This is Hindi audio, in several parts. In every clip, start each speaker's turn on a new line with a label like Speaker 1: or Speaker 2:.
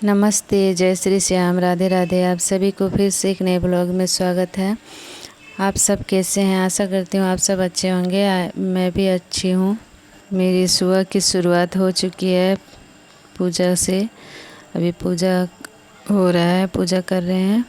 Speaker 1: नमस्ते, जय श्री श्याम, राधे राधे। आप सभी को फिर से एक नए ब्लॉग में स्वागत है। आप सब कैसे हैं? आशा करती हूँ आप सब अच्छे होंगे। मैं भी अच्छी हूँ। मेरी सुबह की शुरुआत हो चुकी है पूजा से। अभी पूजा हो रहा है, पूजा कर रहे हैं।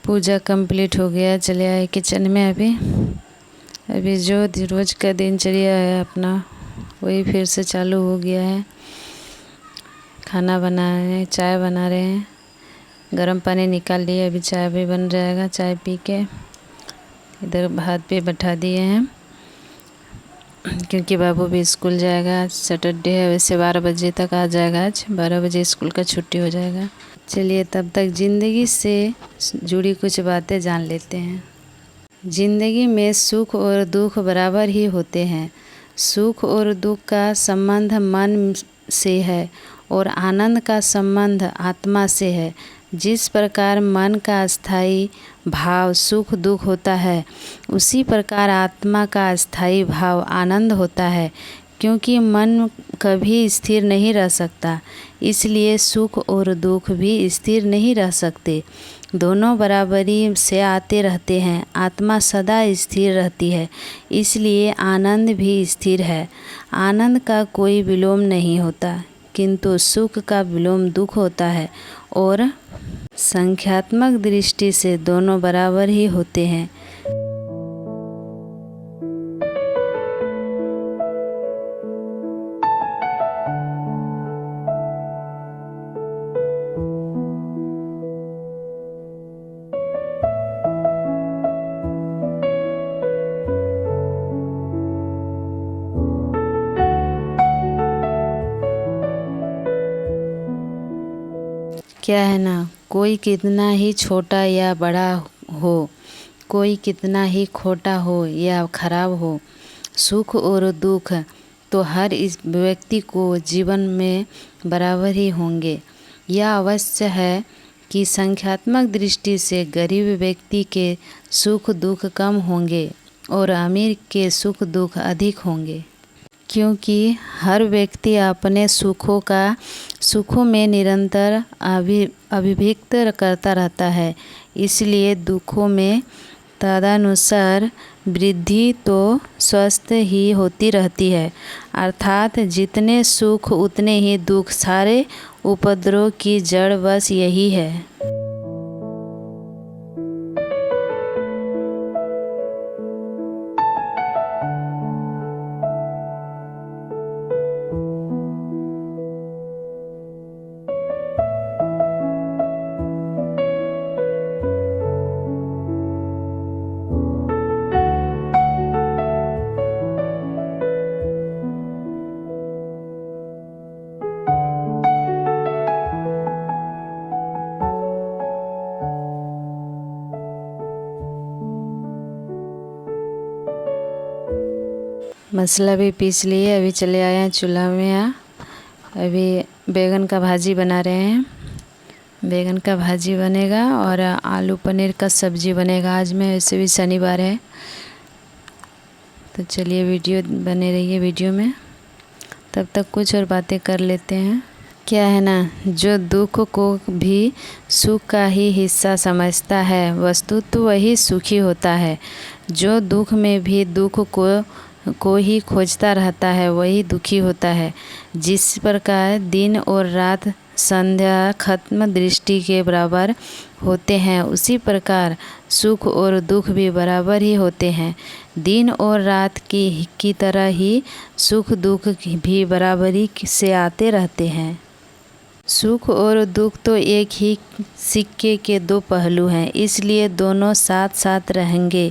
Speaker 1: पूजा कंप्लीट हो गया। चले आए किचन में। अभी जो रोज़ का दिनचर्या है अपना, वही फिर से चालू हो गया है। खाना बना रहे हैं, चाय बना रहे हैं। गर्म पानी निकाल लिए, अभी चाय भी बन जाएगा। चाय पी के इधर भात पे बैठा दिए हैं, क्योंकि बाबू भी स्कूल जाएगा। आज सैटरडे है, वैसे 12 बजे तक आ जाएगा। आज 12 बजे स्कूल का छुट्टी हो जाएगा। चलिए तब तक ज़िंदगी से जुड़ी कुछ बातें जान लेते हैं। ज़िंदगी में सुख और दुख बराबर ही होते हैं। सुख और दुख का संबंध मन से है और आनंद का संबंध आत्मा से है। जिस प्रकार मन का स्थायी भाव सुख दुख होता है, उसी प्रकार आत्मा का स्थायी भाव आनंद होता है। क्योंकि मन कभी स्थिर नहीं रह सकता, इसलिए सुख और दुख भी स्थिर नहीं रह सकते। दोनों बराबरी से आते रहते हैं। आत्मा सदा स्थिर रहती है, इसलिए आनंद भी स्थिर है। आनंद का कोई विलोम नहीं होता, किंतु सुख का विलोम दुख होता है। और संख्यात्मक दृष्टि से दोनों बराबर ही होते हैं। क्या है ना, कोई कितना ही छोटा या बड़ा हो, कोई कितना ही खोटा हो या खराब हो, सुख और दुख तो हर इस व्यक्ति को जीवन में बराबर ही होंगे। यह अवश्य है कि संख्यात्मक दृष्टि से गरीब व्यक्ति के सुख दुख कम होंगे और अमीर के सुख दुख अधिक होंगे। क्योंकि हर व्यक्ति अपने सुखों में निरंतर अभिव्यक्त करता रहता है, इसलिए दुखों में तदनुसार वृद्धि तो स्वस्थ ही होती रहती है। अर्थात जितने सुख उतने ही दुख। सारे उपद्रव की जड़ बस यही है। मसाला भी पीस लिए। अभी चले आए हैं चूल्हा में। अभी बैगन का भाजी बना रहे हैं। बैगन का भाजी बनेगा और आलू पनीर का सब्जी बनेगा। आज में वैसे भी शनिवार है, तो चलिए वीडियो बने रहिए। वीडियो में तब तक कुछ और बातें कर लेते हैं। क्या है ना, जो दुख को भी सुख का ही हिस्सा समझता है, वस्तुतः वही सुखी होता है। जो दुख में भी दुख को ही खोजता रहता है, वही दुखी होता है। जिस प्रकार दिन और रात संध्या खत्म दृष्टि के बराबर होते हैं, उसी प्रकार सुख और दुख भी बराबर ही होते हैं। दिन और रात की तरह ही सुख दुख भी बराबरी से आते रहते हैं। सुख और दुख तो एक ही सिक्के के दो पहलू हैं, इसलिए दोनों साथ साथ रहेंगे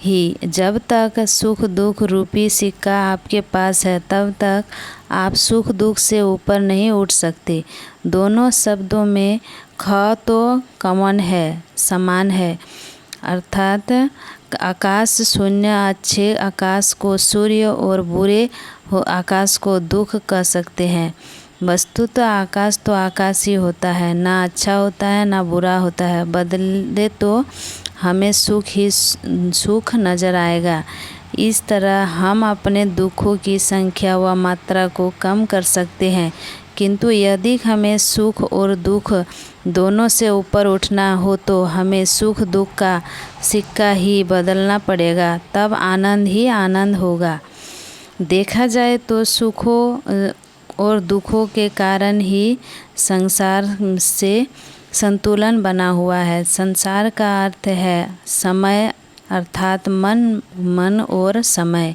Speaker 1: ही। जब तक सुख दुख रूपी सिक्का आपके पास है, तब तक आप सुख दुख से ऊपर नहीं उठ सकते। दोनों शब्दों में ख तो कॉमन है, समान है। अर्थात आकाश शून्य अच्छे आकाश को सूर्य और बुरे हो आकाश को दुख कह सकते हैं। वस्तुतः आकाश तो आकाश ही होता है, ना अच्छा होता है ना बुरा होता है। बदले तो हमें सुख नज़र आएगा। इस तरह हम अपने दुखों की संख्या व मात्रा को कम कर सकते हैं, किंतु यदि हमें सुख और दुख दोनों से ऊपर उठना हो तो हमें सुख दुख का सिक्का ही बदलना पड़ेगा, तब आनंद ही आनंद होगा। देखा जाए तो सुखों और दुखों के कारण ही संसार से संतुलन बना हुआ है। संसार का अर्थ है समय, अर्थात मन और समय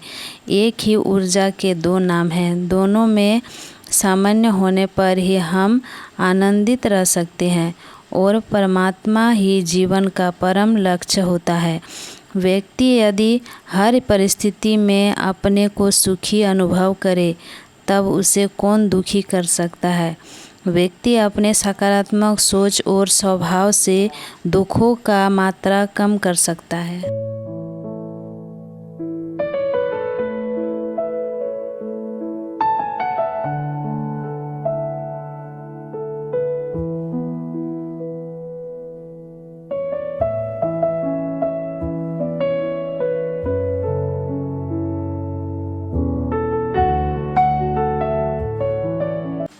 Speaker 1: एक ही ऊर्जा के दो नाम हैं। दोनों में सामान्य होने पर ही हम आनंदित रह सकते हैं और परमात्मा ही जीवन का परम लक्ष्य होता है। व्यक्ति यदि हर परिस्थिति में अपने को सुखी अनुभव करे तब उसे कौन दुखी कर सकता है। व्यक्ति अपने सकारात्मक सोच और स्वभाव से दुखों का मात्रा कम कर सकता है।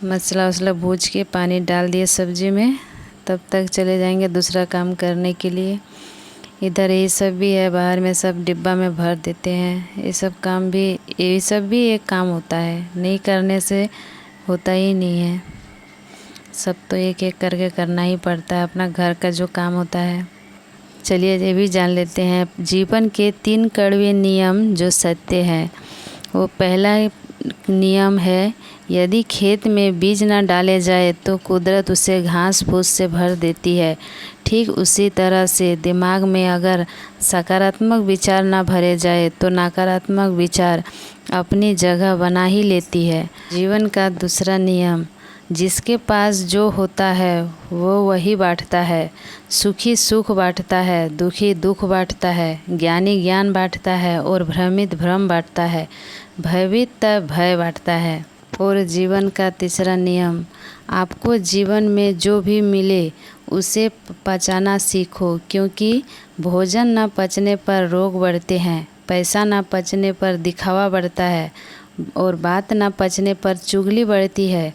Speaker 1: मसाला वसला भूज के पानी डाल दिए सब्जी में, तब तक चले जाएंगे दूसरा काम करने के लिए। इधर ये सब भी है, बाहर में सब डिब्बा में भर देते हैं। ये सब भी एक काम होता है, नहीं करने से होता ही नहीं है। सब तो एक एक करके करना ही पड़ता है, अपना घर का जो काम होता है। चलिए ये भी जान लेते हैं जीवन के 3 कड़वे नियम जो सत्य हैं। वो पहला नियम है, यदि खेत में बीज न डाले जाए तो कुदरत उसे घास फूस से भर देती है। ठीक उसी तरह से दिमाग में अगर सकारात्मक विचार न भरे जाए तो नकारात्मक विचार अपनी जगह बना ही लेती है। जीवन का दूसरा नियम, जिसके पास जो होता है वो वही बांटता है। सुखी सुख बांटता है, दुखी दुख बांटता है, ज्ञानी ज्ञान बांटता है और भ्रमित भ्रम बांटता है, भयभीत भय बांटता है। और जीवन का तीसरा नियम, आपको जीवन में जो भी मिले उसे पचाना सीखो, क्योंकि भोजन न पचने पर रोग बढ़ते हैं, पैसा न पचने पर दिखावा बढ़ता है और बात न पचने पर चुगली बढ़ती है,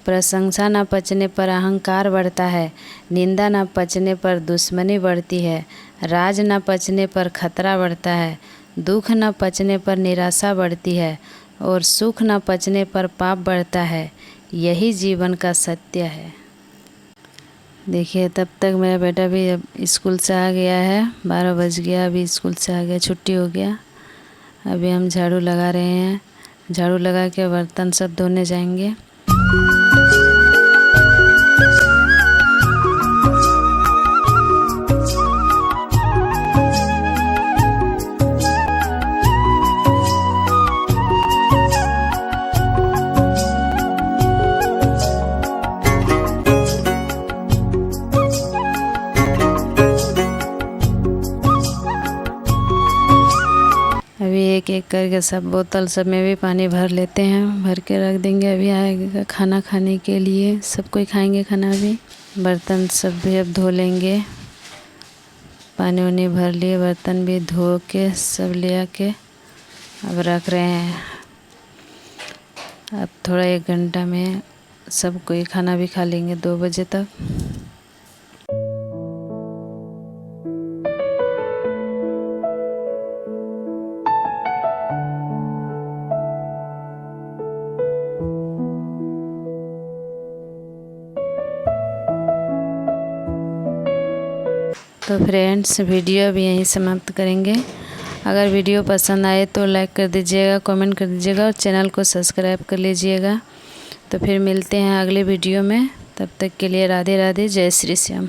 Speaker 1: प्रशंसा न पचने पर अहंकार बढ़ता है, निंदा न पचने पर दुश्मनी बढ़ती है, राज न पचने पर खतरा बढ़ता है, दुख न पचने पर निराशा बढ़ती है और सुख न पचने पर पाप बढ़ता है। यही जीवन का सत्य है। देखिए तब तक मेरा बेटा भी अब स्कूल से आ गया है, 12 बज गया, अभी स्कूल से आ गया, छुट्टी हो गया। अभी हम झाड़ू लगा रहे हैं, झाड़ू लगा के बर्तन सब धोने जाएंगे। अभी एक एक करके सब बोतल सब में भी पानी भर लेते हैं, भर के रख देंगे। अभी आएगा खाना खाने के लिए, सब कोई खाएंगे खाना। भी बर्तन सब भी अब धो लेंगे, पानी वानी भर लिए, बर्तन भी धो के सब ले आके अब रख रहे हैं। अब थोड़ा 1 घंटा में सब कोई खाना भी खा लेंगे 2 बजे तक। तो फ्रेंड्स वीडियो भी यहीं समाप्त करेंगे। अगर वीडियो पसंद आए तो लाइक कर दीजिएगा, कमेंट कर दीजिएगा और चैनल को सब्सक्राइब कर लीजिएगा। तो फिर मिलते हैं अगले वीडियो में, तब तक के लिए राधे राधे, जय श्री श्याम।